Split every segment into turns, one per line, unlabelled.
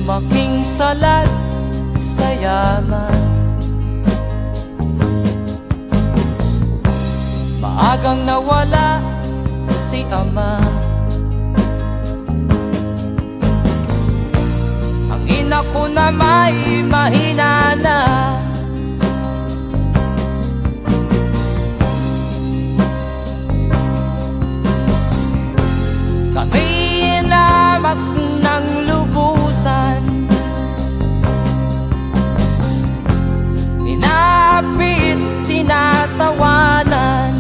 lumaking salat sa yaman. Maagang nawala si ama. Ang ina ko na may mahina na. Kami inamak ng lubusan, inapit, tinatawanan.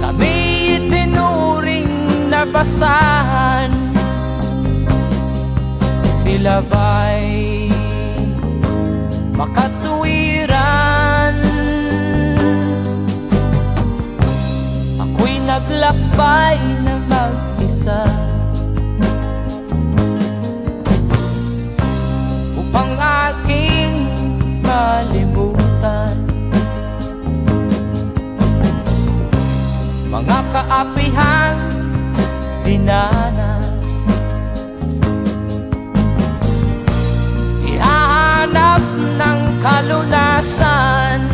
Kami itinuring na basahan. Sila ba'y makatuwiran? Ako'y naglakbay na mag-isa upang aking malimutan mga kaapihang dinanas. Ihahanap ng kalunasan.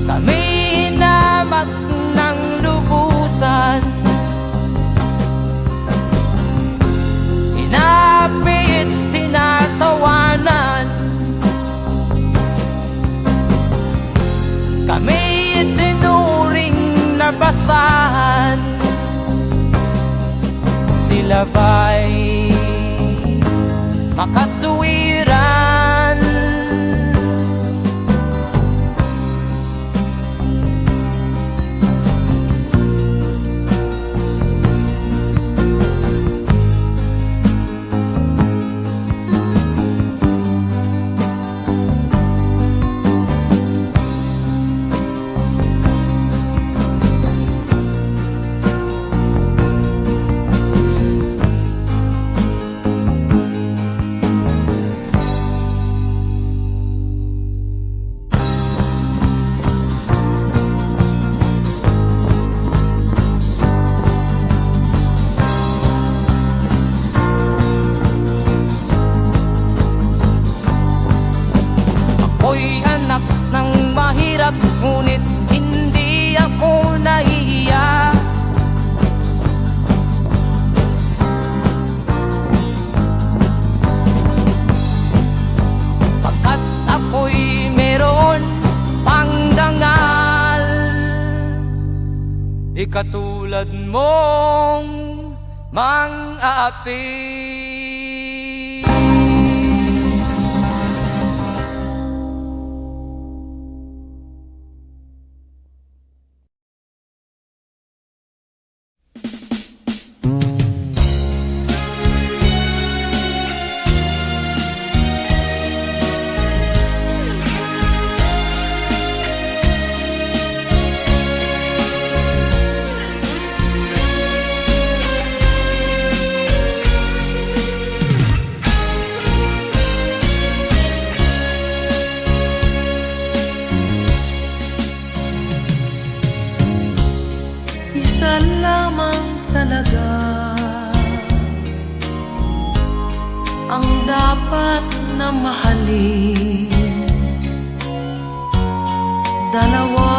Kami inamak ng lubusan, inapit, tinatawanan. Kami itinuring na basahan. Sila ba'y makatuwiran? Ako'y anak ng mahirap, ngunit hindi ako nahihiya. Pagkat ako'y meron pang dangal, di katulad mong mang-aapi.
Isa lamang talaga ang dapat na mahalin. Dalawa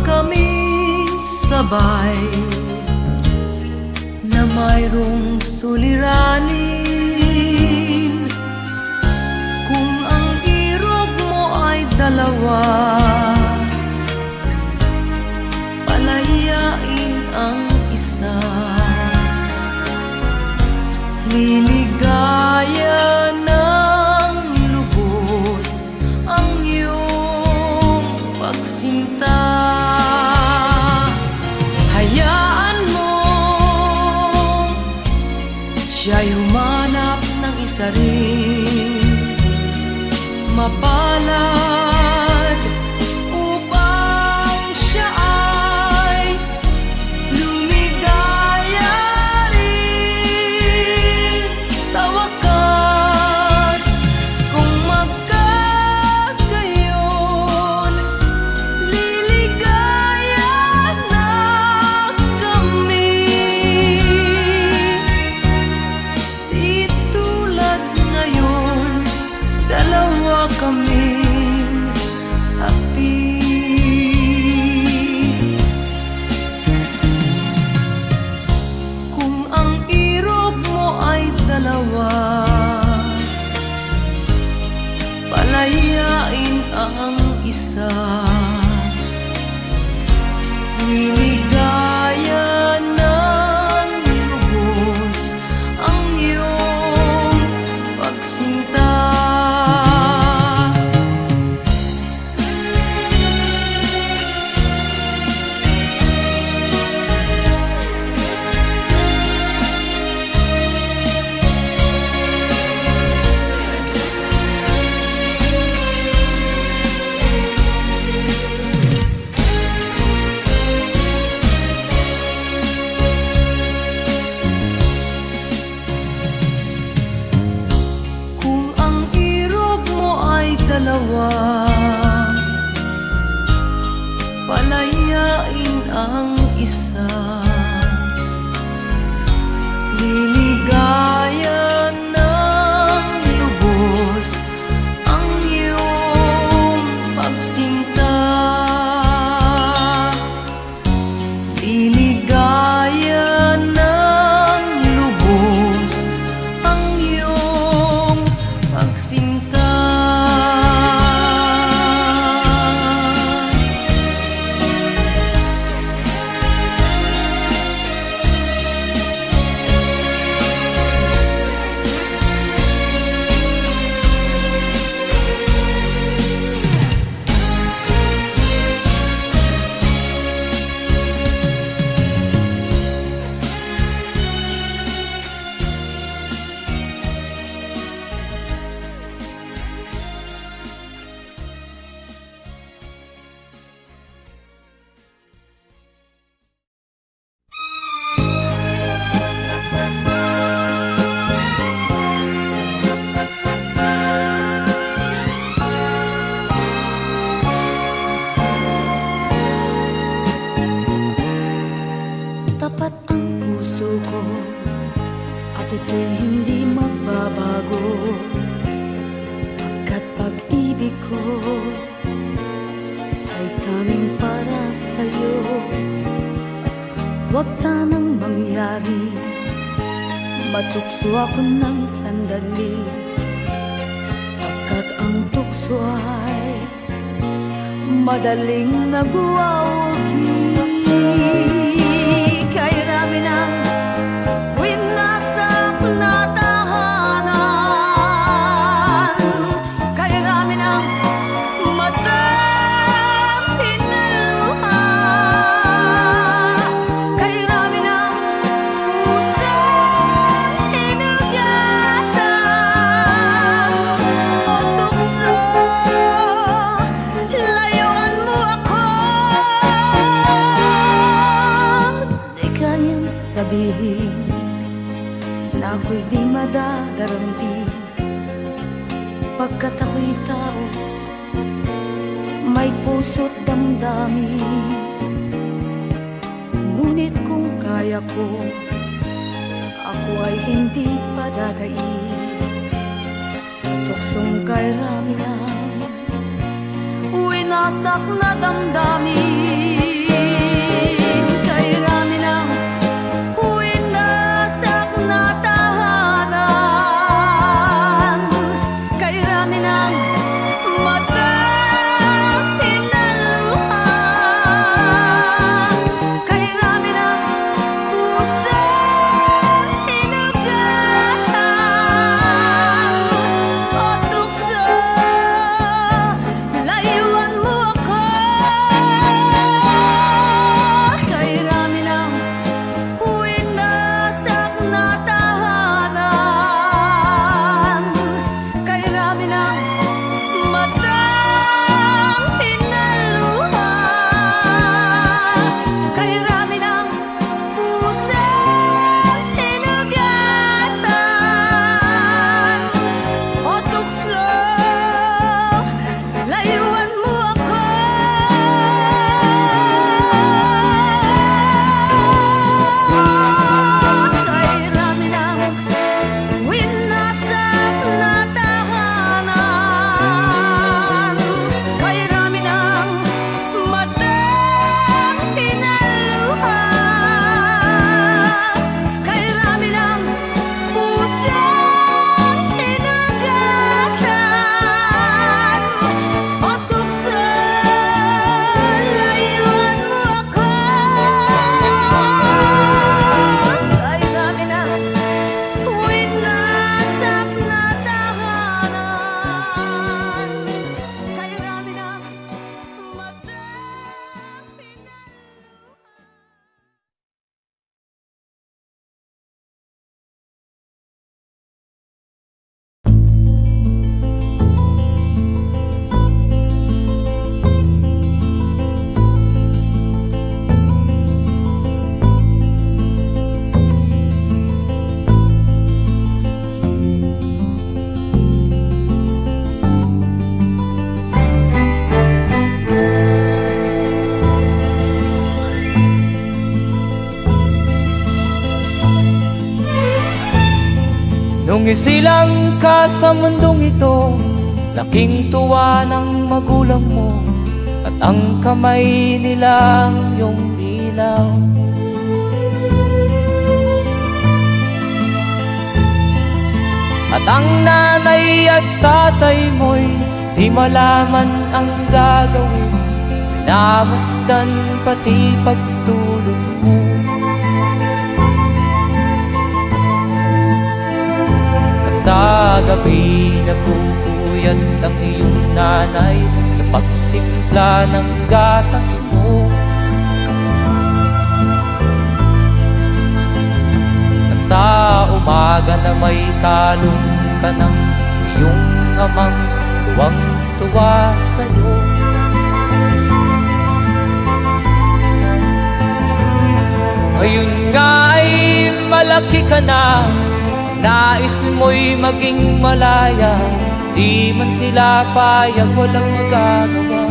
kaming sabay na mayroong suliranin. Kung ang irog mo ay dalawa, palayain ang isa. Liligaya ng lubos ang iyong pagsinta. Hayaan mo siya'y humanap ng isa rin mapalad upang siya ay lumigaya rin sa wakas. Kung magkagayon, isa. Liligaya ng lubos ang iyong pagsinta. Dalawa, palayain ang isa. Liligaya ng lubos ang iyong pagsinta. Liligaya ng lubos ang iyong pagsinta. Tapat ang puso ko at ito'y hindi magbabago, pagkat pag-ibig ko ay tanging para sa'yo. Huwag sanang mangyari matukso ako ng sandali, pagkat ang tukso ay madaling nagwawagi. Kay rami ng winasak na tahanan, kay rami ng matang hinaluha, kay rami ng pusong hinugatan o tukso, layuan mo ako. Di kayang sabihin na ako'y di madadaramdin, pagkat ako'y tao, may puso't damdamin. Ngunit kung kaya ko, ako ay hindi padadaig sa tuksong kay rami ng winasak na damdamin. Kay rami ng winasak na tahanan, kay rami ng matang hinaluha, kay rami ng pusong hinugatan o tukso, layuan mo ako.
isilang ka sa mundong ito, laking tuwa ng magulang mo, at ang kamay nila iyong ilaw. At ang nanay at tatay mo'y di malaman ang gagawin, namasdan pati pagtulog mo. At sa gabi napupuyat ang iyong nanay sa pagtimpla ng gatas mo. At sa umaga na may talong ka ng iyong amang tuwang-tuwa sa'yo. Ngayon nga ay malaki ka na, nais mo'y maging malaya, di man sila payag, walang magagawa.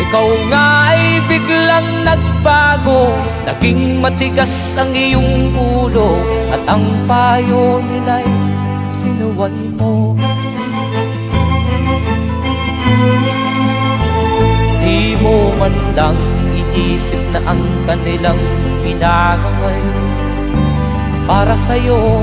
Ikaw nga ay biglang nagbago, naging matigas ang iyong ulo, at ang payo nila'y sinuway mo. Di mo man lang iisip na ang kanilang ginagaway para sa'yo.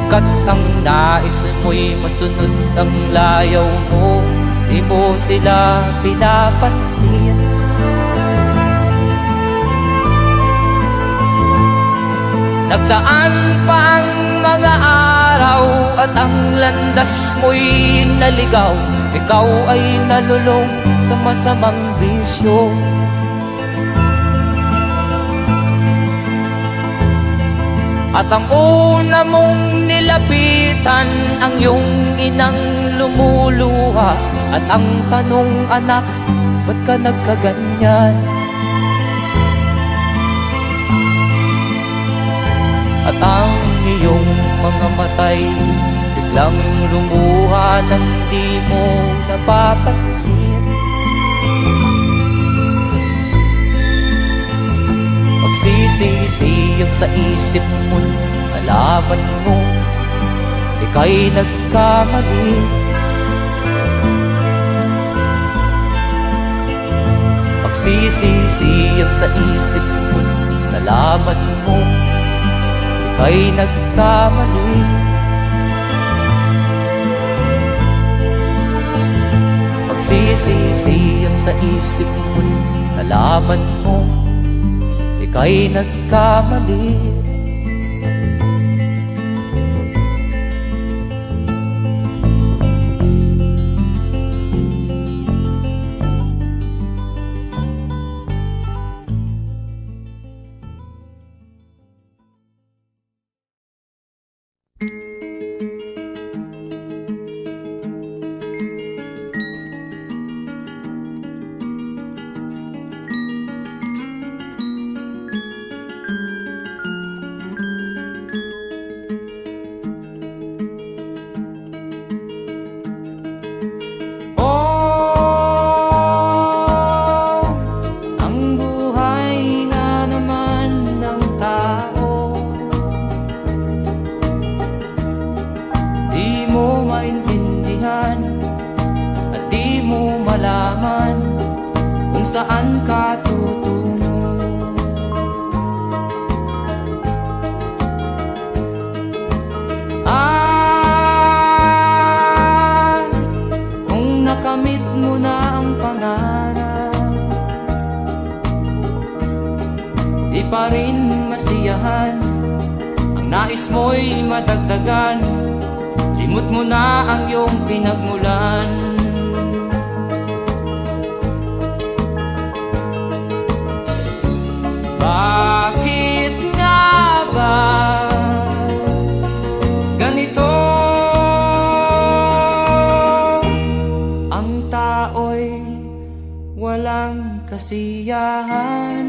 Kat ang nais mo'y masunod ang layaw mo, di mo sila pinapansin. Nagdaan pa ang mga araw at ang landas mo'y naligaw, ikaw ay nalulong sa masamang bisyo. At ang una mong nilapitan ang iyong inang lumuluha, at ang tanong, anak, ba't ka nagkaganyan? At ang iyong mga matay biglang lumuha nang di mo napapansin. Magsisisiyag sa isip mo, nalaman mo ika'y nagkamali. Magsisisiyag sa isip mo, nalaman mo ika'y nagkamali. Magsisisiyag sa isip mo, nalaman mo ika'y nagkamali. Saan ka tutungo? Kung nakamit mo na ang pangarap, di pa rin masiyahan, ang nais mo'y madagdagan, limot mo na ang iyong pinagmulan. Bakit nga ba ganito? Ang tao'y walang kasiyahan.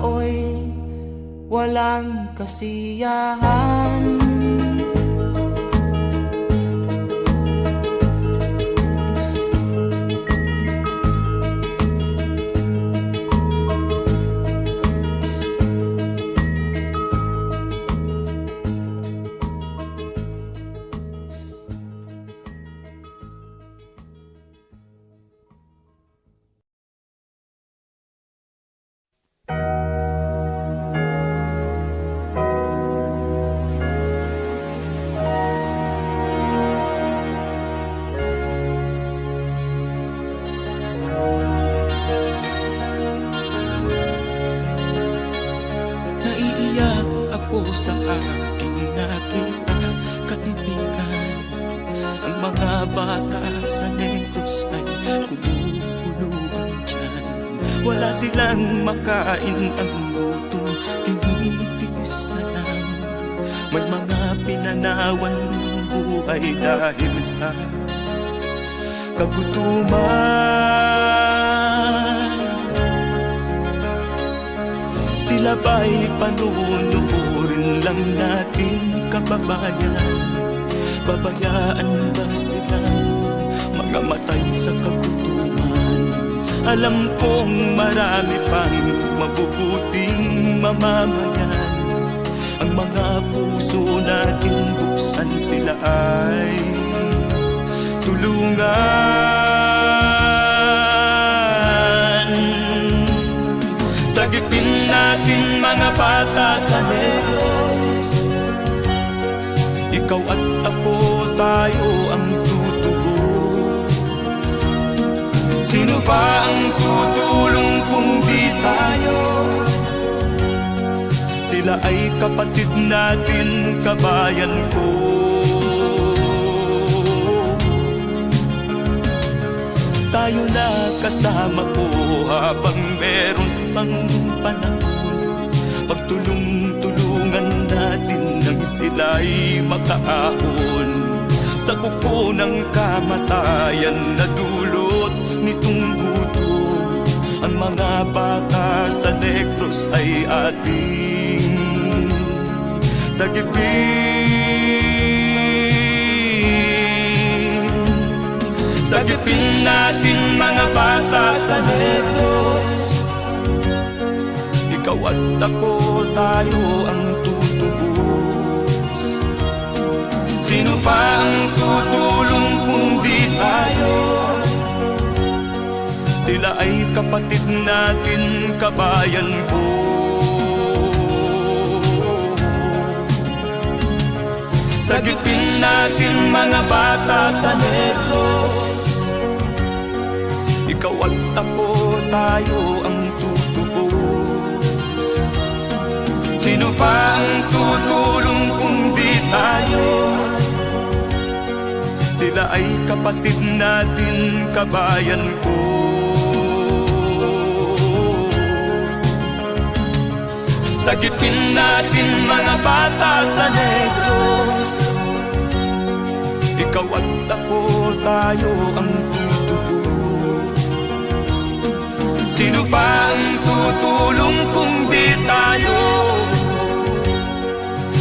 tao'y walang kasiyahan.
Naiiyak ako sa aking nakita, kaibigan. Ang mga bata sa Negros ay kumukuluan dyan. Wala silang makain, ang gutom tinitiis na lang. May mga pinanawan ng buhay dahil sa kagutuman. Sila ba'y panunurin lang natin, kababayan? Babayaan ba silang mga matay sa kagutuman? Alam kong marami pang mabubuting mamamayan. Ang mga puso natin buksan, sila ay tulungan. Sagipin natin mga bata sa Negros. Ikaw at ako, tayo ang tutubos. Sino ba ang tutulong kung di tayo? Sila ay kapatid natin, kabayan ko. Tayo na kasama ko habang meron pang panahon. Pagtulong-tulungan natin nang sila'y makaahon sa kuko ng kamatayan na dulot nitong gutom. Ang mga bata sa Negros ay ating sagipin. Sagipin natin mga bata sa Negros. Ikaw at ako, tayo ang tutubos. Sino pa ang tutulong kung di tayo? Sila ay kapatid natin, kabayan ko. Sagipin natin mga bata sa Negros. Ikaw at ako, tayo ang tutubos. Sino pa ang tutulong kung di tayo? Sila ay kapatid natin, kabayan ko. Sagipin natin mga bata sa Negros. Ikaw at ako, tayo ang tutubos. Sino pa ang tutulong kung di tayo?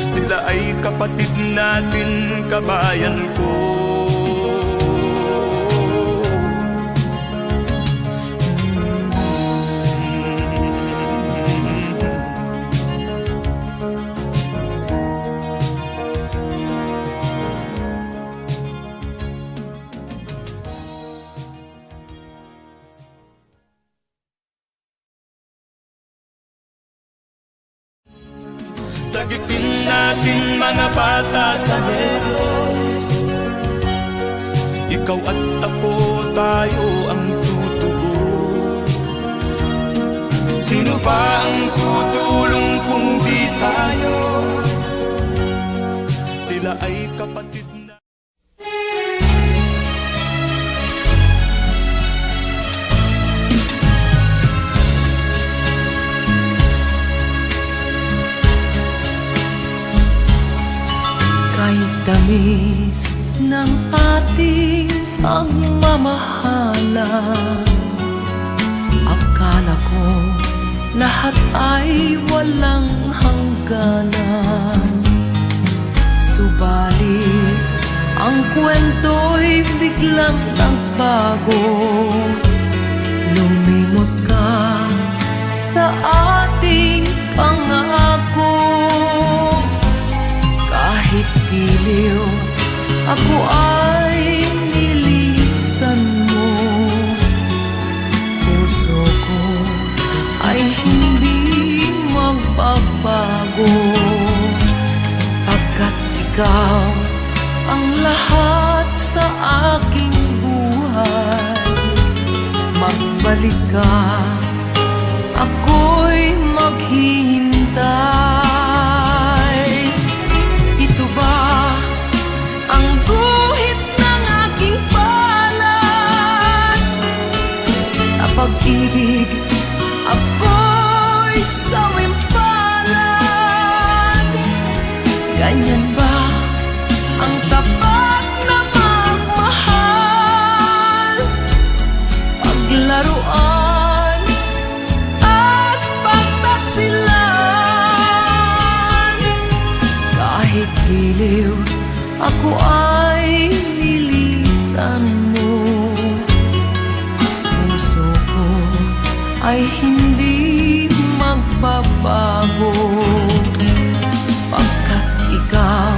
Sila ay kapatid natin, kabayan ko. Sagipin natin mga bata sa Negros. Ikaw at ako, tayo ang tutubos. Sino ba ang tutulong kung di tayo? Sila ay kapatid na.
Kahit tamis ng ating pagmamahalan, akala ko lahat ay walang hangganan. Subalit, ang kwento'y biglang nagbago. Lumimot ka sa ating pangako. Kahit giliw, ako ay nilisan mo. Puso ko ay hindi magbabago, pagkat ikaw ang lahat sa aking buhay. Magbalik ka, ako'y maghihintay. Ito ba ang guhit ng aking palad? Sa pag-ibig, ako'y sawimpalad. Ganyan ba ang tapat na magmahal? Paglaruan at pagtaksilan. Kahit giliw, ako ay nilisan mo. Puso ko ay hindi magbabago, pagkat ikaw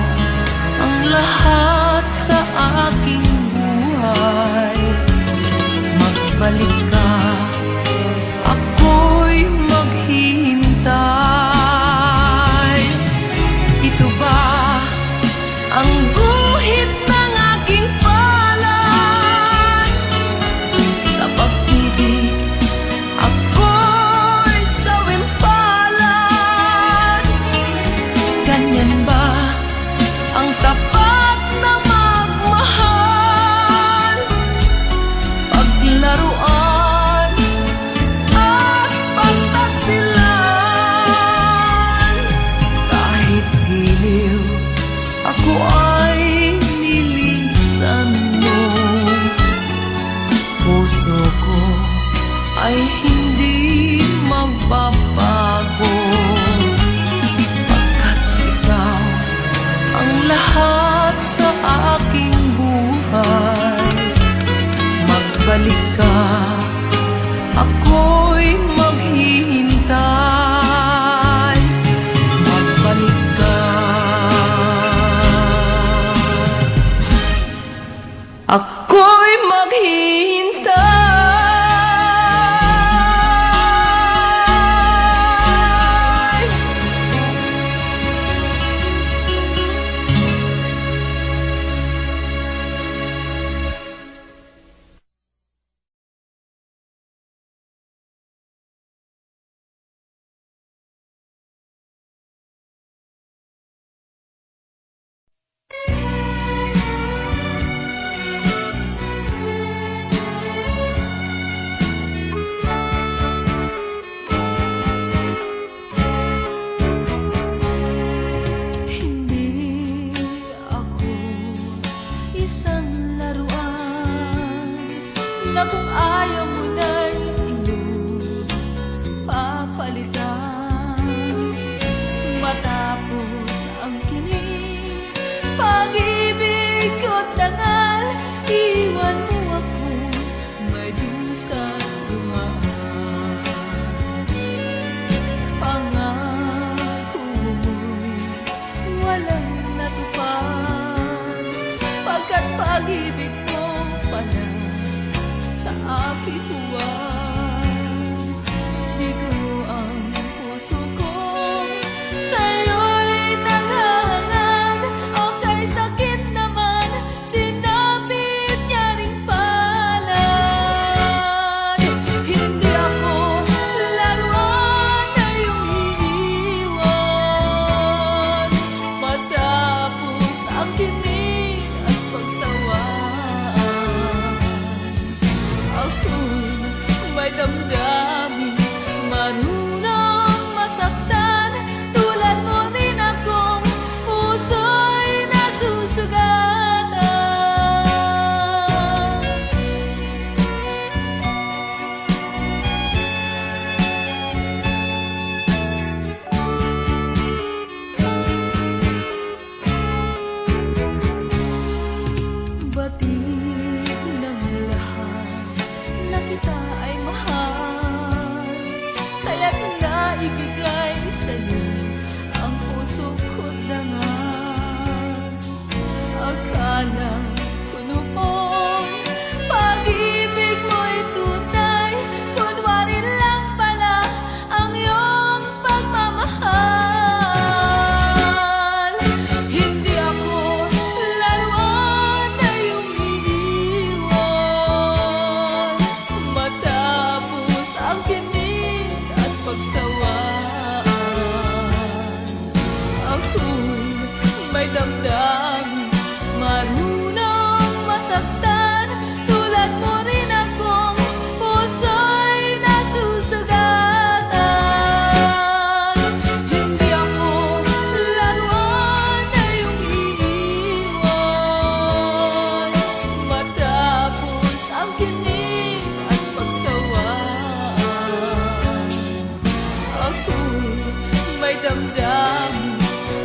damdamin,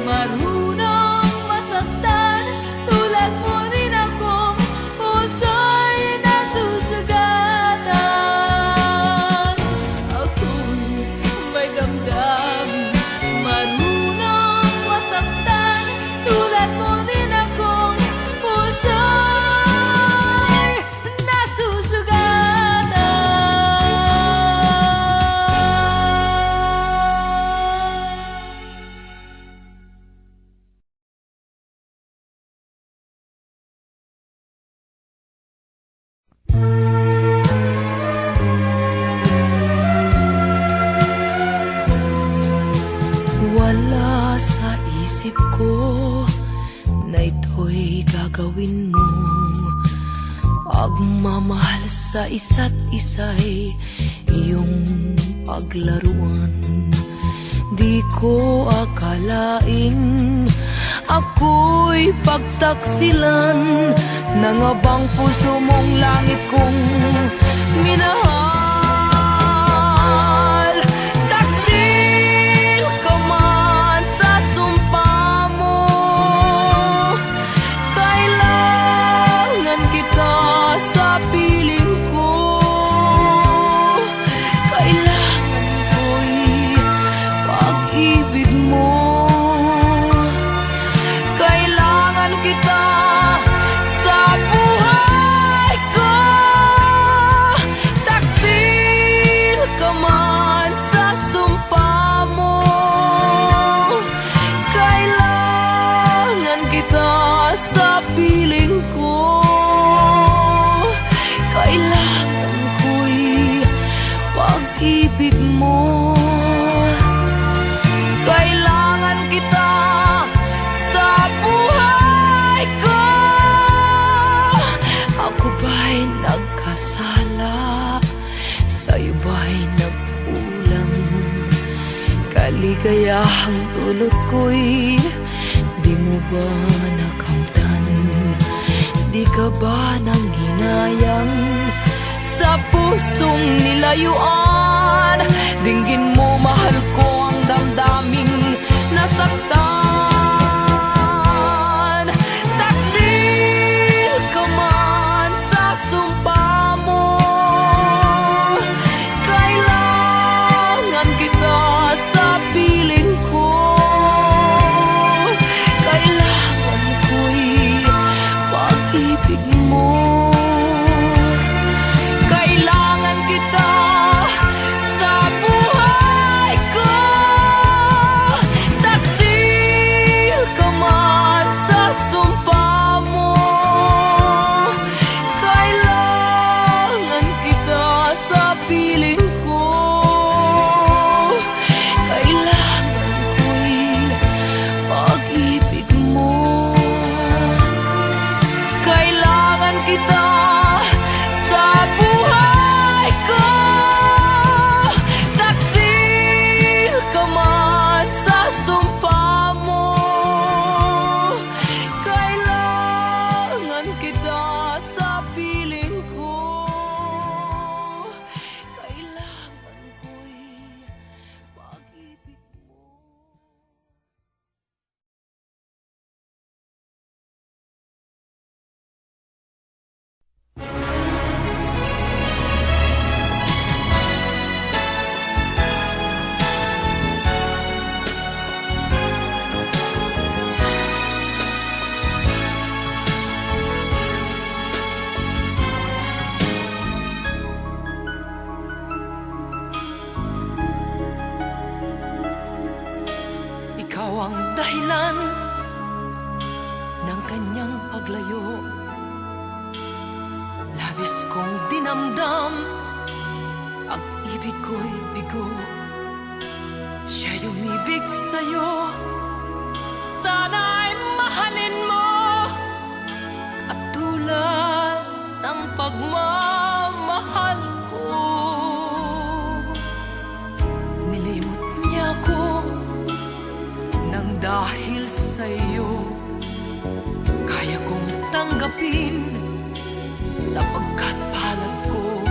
marunong masaktan. Tulad mo rin akong puso'y nasusugatan. Ako'y may damdamin, marunong masaktan. Tulad mo rin akong puso'y nasusugatan.
Wala sa isip ko na ito'y gagawin mo. Pagmamahal sa isa't isa'y iyong paglaruan. Di ko akalaing ako'y pagtaksilan ng abang puso mong langit kong minahal. Taksil ka man sa sumpa mo, kailangan kita sa piling ko. Kailangan ko'y pag-ibig mo. Kailangan kita sa buhay ko. Taksil ka man sa sumpa mo, kailangan kita sa piling ko. Kailangan ko'y pag-ibig mo. Kailangan kita sa buhay ko. Ako ba'y nagkasala? Sa'yo ba'y nagkulang? Kaligayahang dulot ko'y di mo ba nakamtan? Di ka ba nang hinayang sa pusong nilayuan? Dinggin mo, mahal ko, ang damdaming nasaktan. Taksil ka man sa sumpa mo, kailangan kita sa piling ko. Kailangan ko'y pag-ibig mo. Kailangan kita sa buhay ko. Taksil ka man sa sumpa mo, kailangan kita sa piling ko. Kailangan ko'y pag-ibig mo. Kailangan kita sa buhay ko. Taksil ka man sa sumpa mo, kailangan kita sa piling ko. Kailangan ko'y pag-ibig mo. Ikaw ang dahilan ng kanyang paglayo. Labis kong dinamdam, ang ibig ko'y bigo. Siya'y umibig sa'yo, sana'y mahalin mo, katulad ng pagmamahal ko. Nilimot niya ko nang dahil sa'yo, kaya kong tanggapin sapagkat palad ko.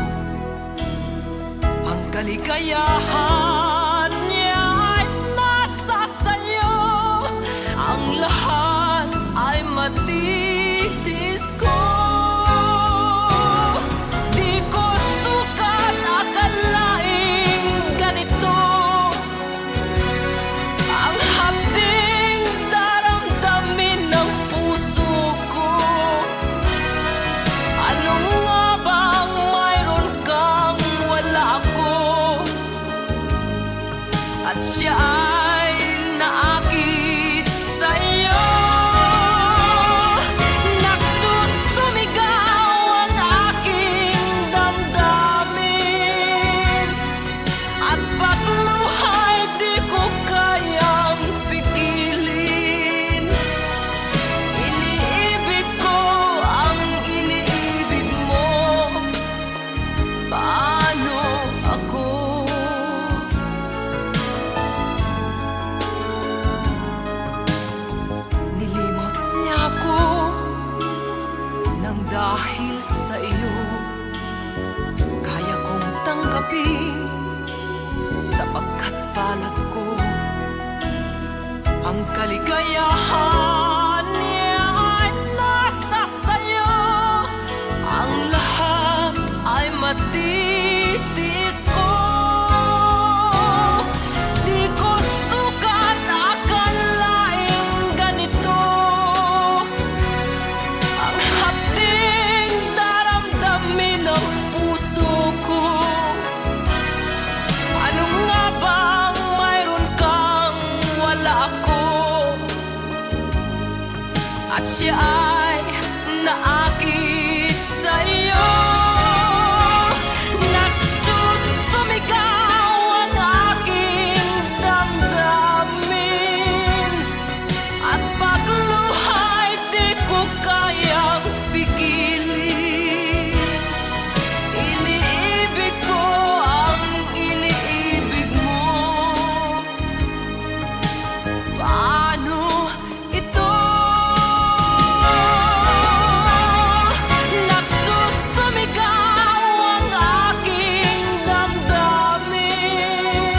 Ang kaligayahan niya ay nasa Ang kaligayahan niya ay nasa sayo. Ang lahat ay matitis ko. Di ko sukat akalaing ganito. Ang hapding daramdamin ng puso ko. Ano nga bang mayroon kang wala ako? At siya ay naakit sa'yo. Nagsusumigaw ang aking damdamin. At pagluha'y di ko kayang pigilin. Iniibig ko ang iniibig mo. Paano ito? Nagsusumigaw ang aking damdamin.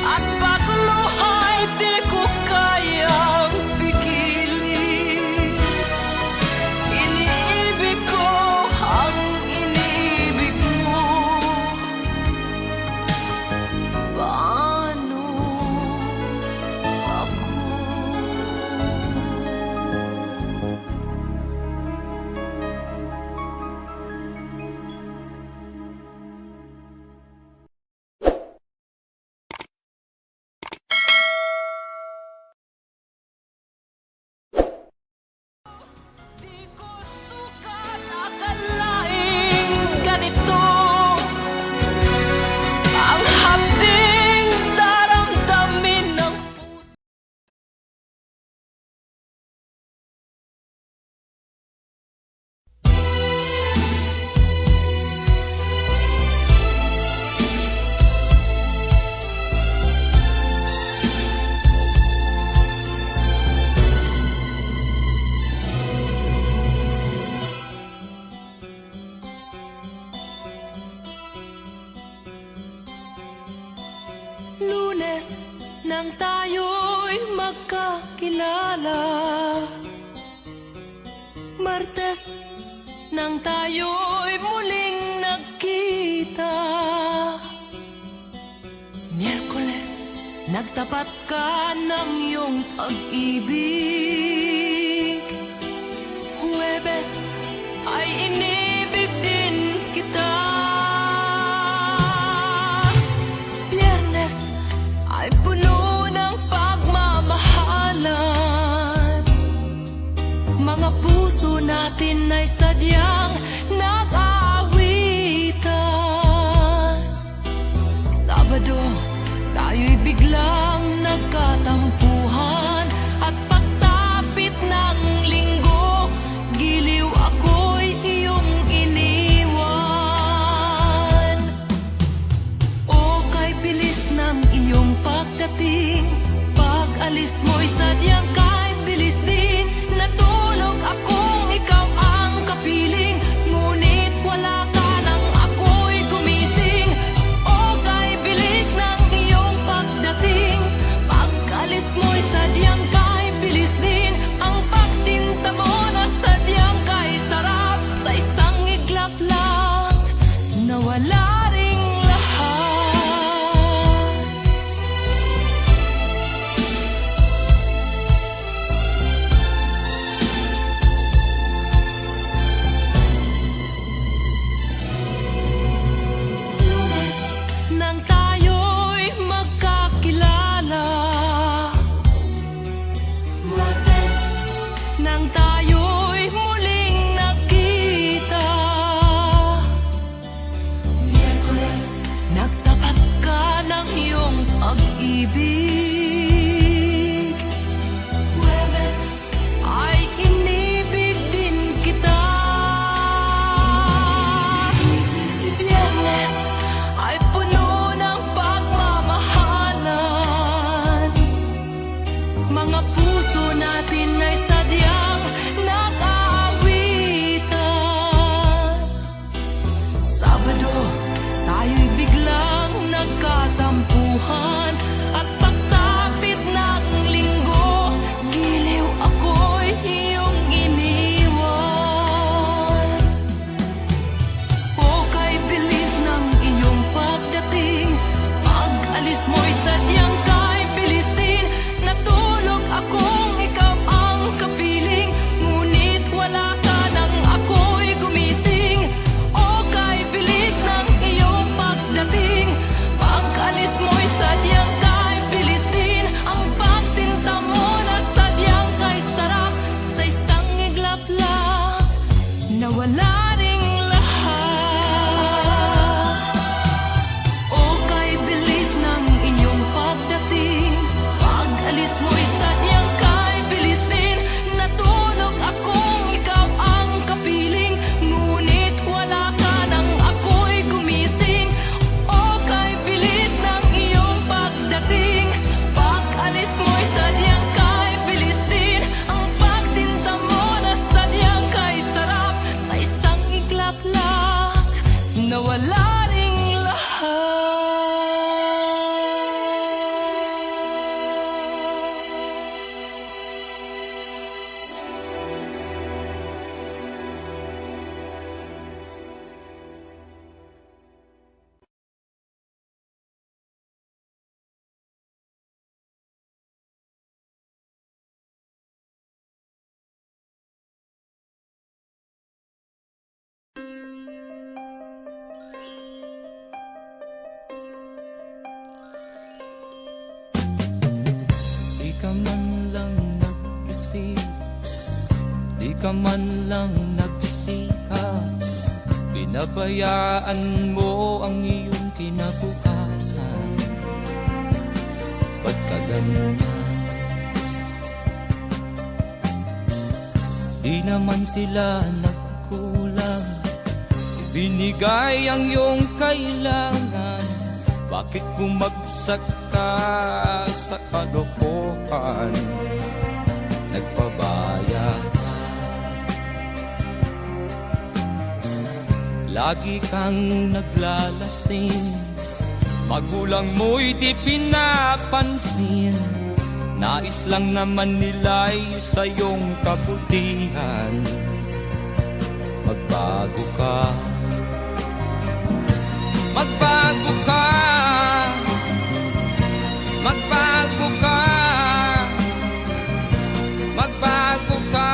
At pagluha'y di ko kayang pigilin. Iniibig ko ang iniibig mo. Paano ako? Di ko sukat akalaing ganito. Ang hapding daramdamin ng puso. Lunes nang tayo'y magkakilala. Martes nang tayo'y muling nagkita. Miyerkules nagtapat ka ng iyong pag-ibig. Huwebes ay inibig din kita. Biyernes ay puno ng pagmamahalan. Mga puso natin ay sadyang nag-aawitan. Sabado, tayo'y biglang nagkatampuhan. At pagsapit ng linggo, giliw ako'y iyong iniwan. O kay bilis ng iyong pagdating, pag-alis mo'y sadyang kay bilis din. Natulog akong ikaw ang kapiling, ngunit wala ka nang ako'y gumising. O kay bilis ng iyong pagdating, pag-alis mo'y sadyang kay bilis din. Ang pagsinta mo na sadyang kay sarap, sa isang iglap lang nawala ring lahat.
ka man lang nag-isip, di ka man lang nagsikap, binabayaan mo ang iyong kinabukasan. Ba't ka ganyan? Di naman sila nagkulang, ibinigay ang iyong kailangan. Bakit bumagsak ka sa kalokohan? Nagpabaya ka, lagi kang naglalasing, magulang mo'y di pinapansin. Nais lang naman nila'y sa iyong kabutihan. Magbago ka, magbago ka, magbago ka, magbago ka.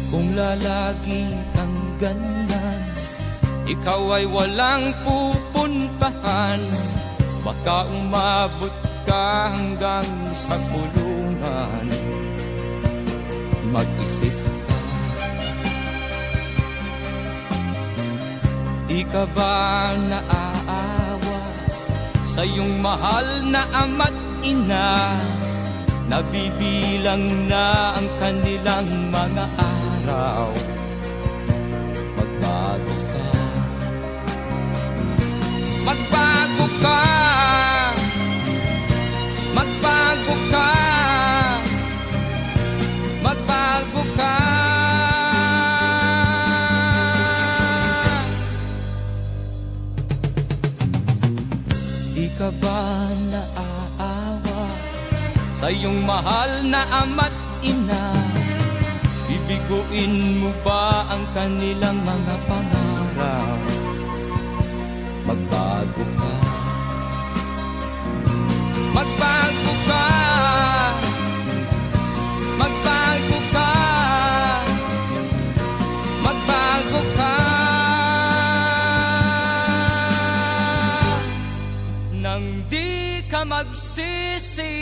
Kung lalagi kang ganyan, ikaw ay walang pupuntahan. Baka umabot ka hanggang sa kulungan. Mag-isip ka, di ka ba naaawa sa iyong mahal na ama't ina? Nabibilang na ang kanilang mga araw. Magbago ka, magbago ka, magbago ka, magbago ka. Di ka ba naaawa sa iyong mahal na ama't ina? Bibiguin mo ba ang kanilang mga pangarap? Magbago ka, magbago ka, magbago ka, magbago ka. Nang di ka magsisi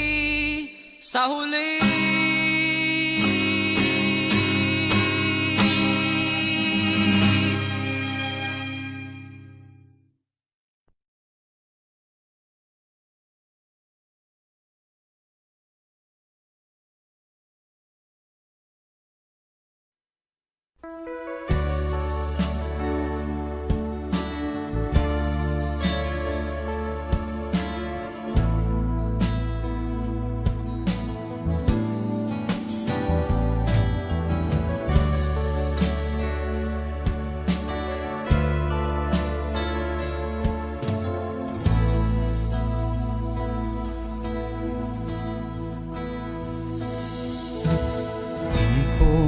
sa huli.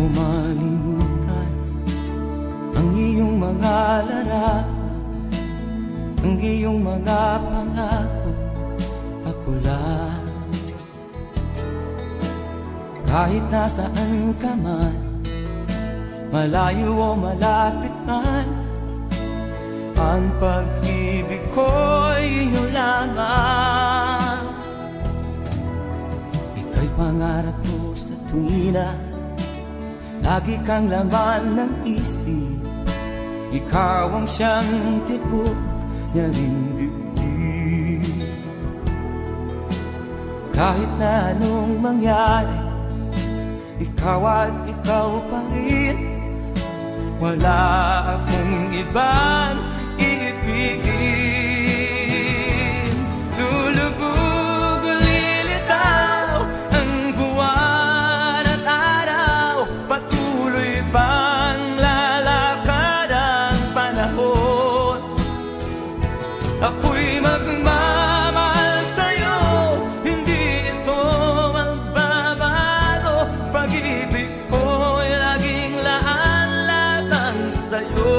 Malimutan ang iyong mga larap, ang iyong mga pangako, ako lang. Kahit nasaan ka man, malayo o malapit man, ang pag-ibig ko'y iyo lamang. Ika'y pangarap ko sa tuwina, lagi kang laman ng isip. Ikaw ang siyang tibok niya ring dibdib. Kahit na anong mangyari, ikaw at ikaw pa rin. Wala akong ibang iibigin. Lulubog o lilitaw ang buwan at araw, patuloy pang lalakad ang panahon. Ako'y magmamahal sa'yo, hindi ito magbabago. Pag-ibig ko'y laging laan-latang sa'yo.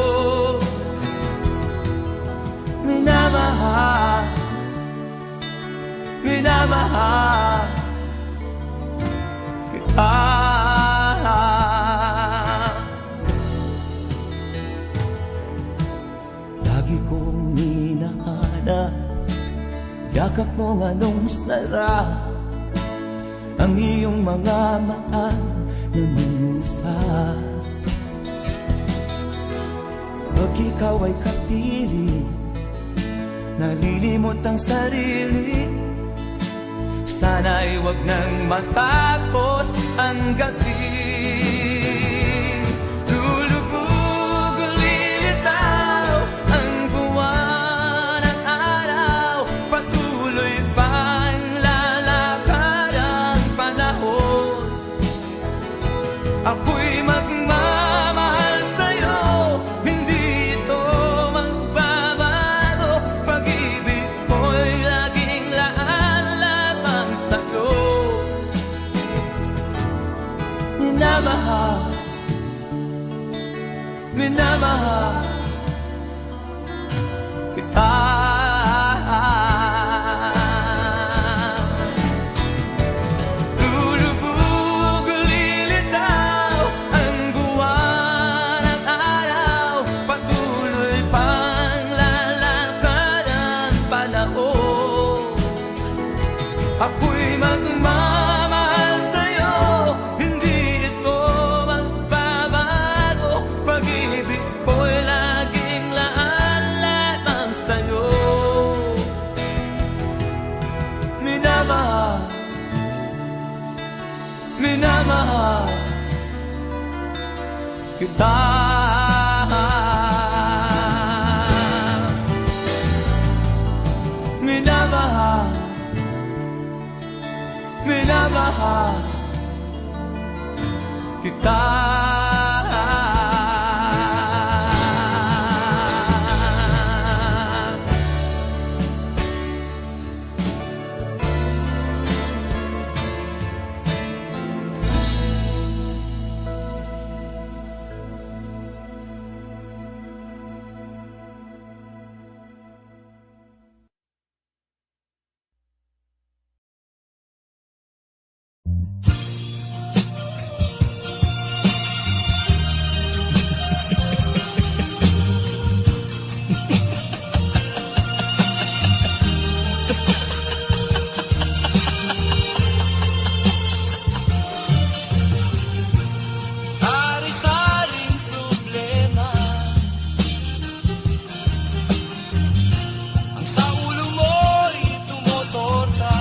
yakap mo anong sarap, ang iyong mga mata nangungusap. Pag ikaw ay kapili, nalilimot ang sarili. Sana'y wag nang matapos ang gabi. Lulubog, lilitaw ang buwan at araw. Patuloy pang lalakad ang panahon. Ako'y magmamahal sa'yo, hindi ito magbabago. Pag-ibig ko'y laging laan lamang sa'yo. Minamahal, minamahal kita. Lulubog, lilitaw ang buwan at araw. Patuloy pang lalakad ang panahon. Ako'y magmamahal sa'yo, hindi ito magbabago. Pag-ibig ko'y laging laan lamang sa'yo. Minamahal, minamahal kita. Minamahal, minamahal kita. Sari-saring problema ang sa ulo mo'y tumutorta.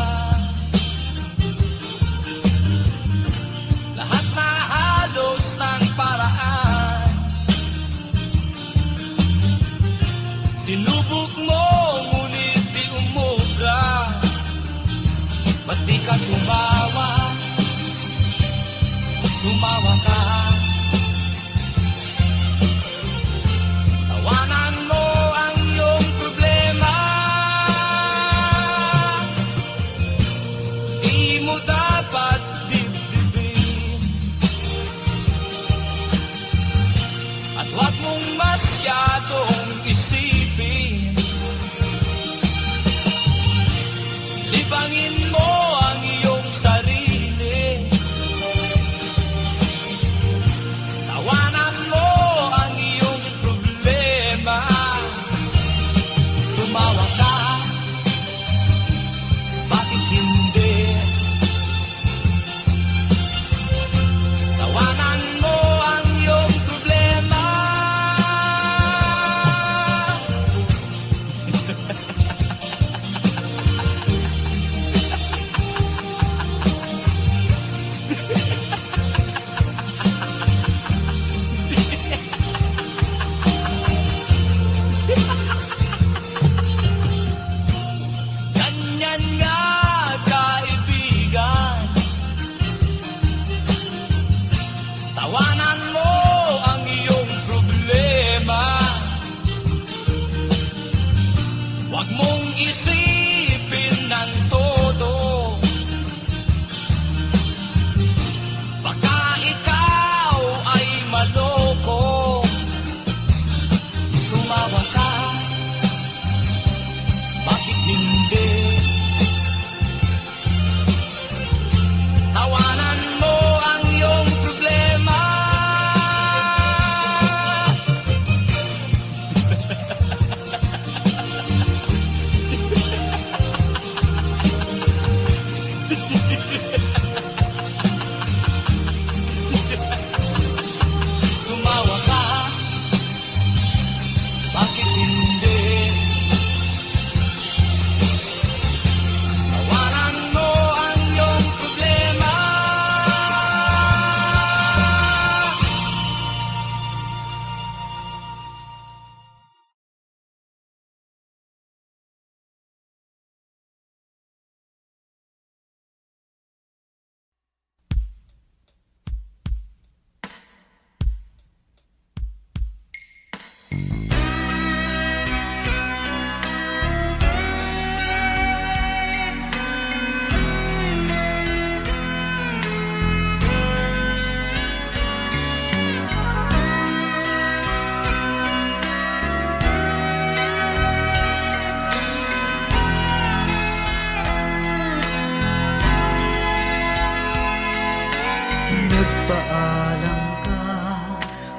Nagpaalam ka,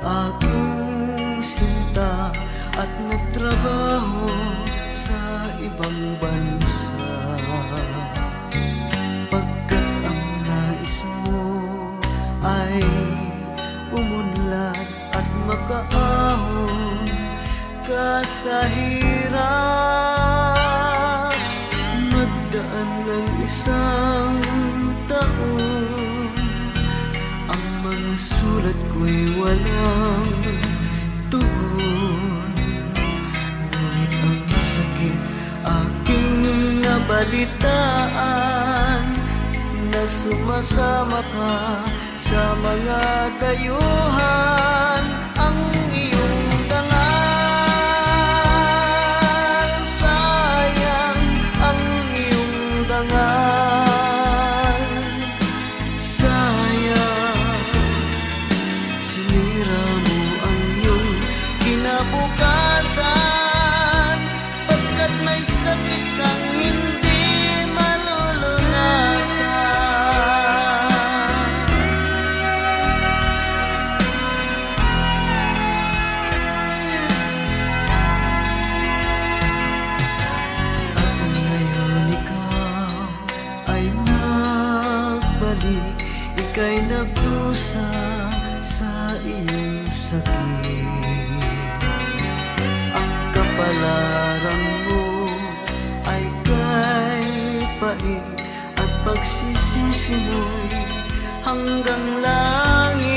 aking sinta, at nagtrabaho sa ibang bansa. Pagkat ang nais mo ay umunlad at makaahon ka sa hirap. Nagdaan ng isang taon, ang mga sulat ko'y walang tugon. Ngunit ang sakit aking nabalitaan, na sumasama ka sa mga dayuhan. Ang iyong dangal, sayang ang iyong dangal. Sayang, sinira mo ang iyong kinabukasan, pagkat may sakit kang hindi malulunasan. At ngayon ikaw ay nagbalik, ika'y nagdusa sa iyong sakit. Ang kapalaran mo ay kay pait, at pagsisisi mo'y hanggang langit.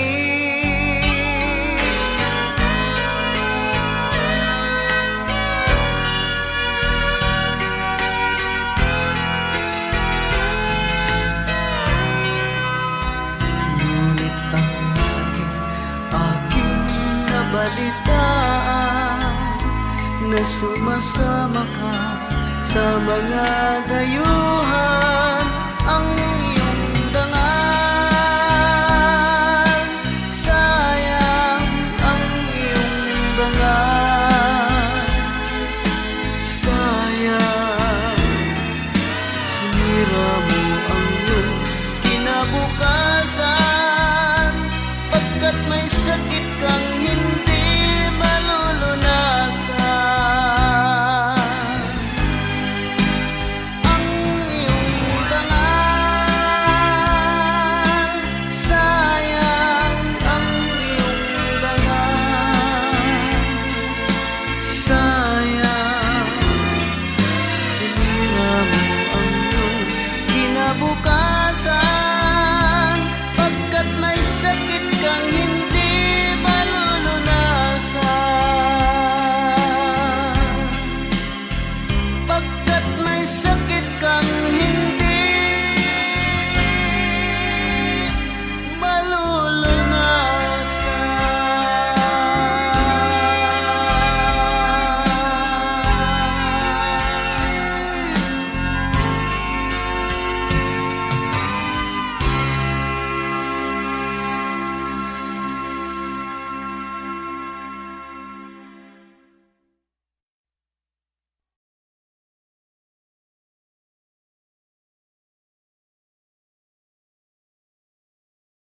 Ngunit ang sakit aking nabalitaan, na sumasama ka sa mga dayuhan. Ang iyong dangal, sayang ang iyong dangal. Sayang, sinira mo ang iyong kinabukasan, pagkat may sakit kang hindi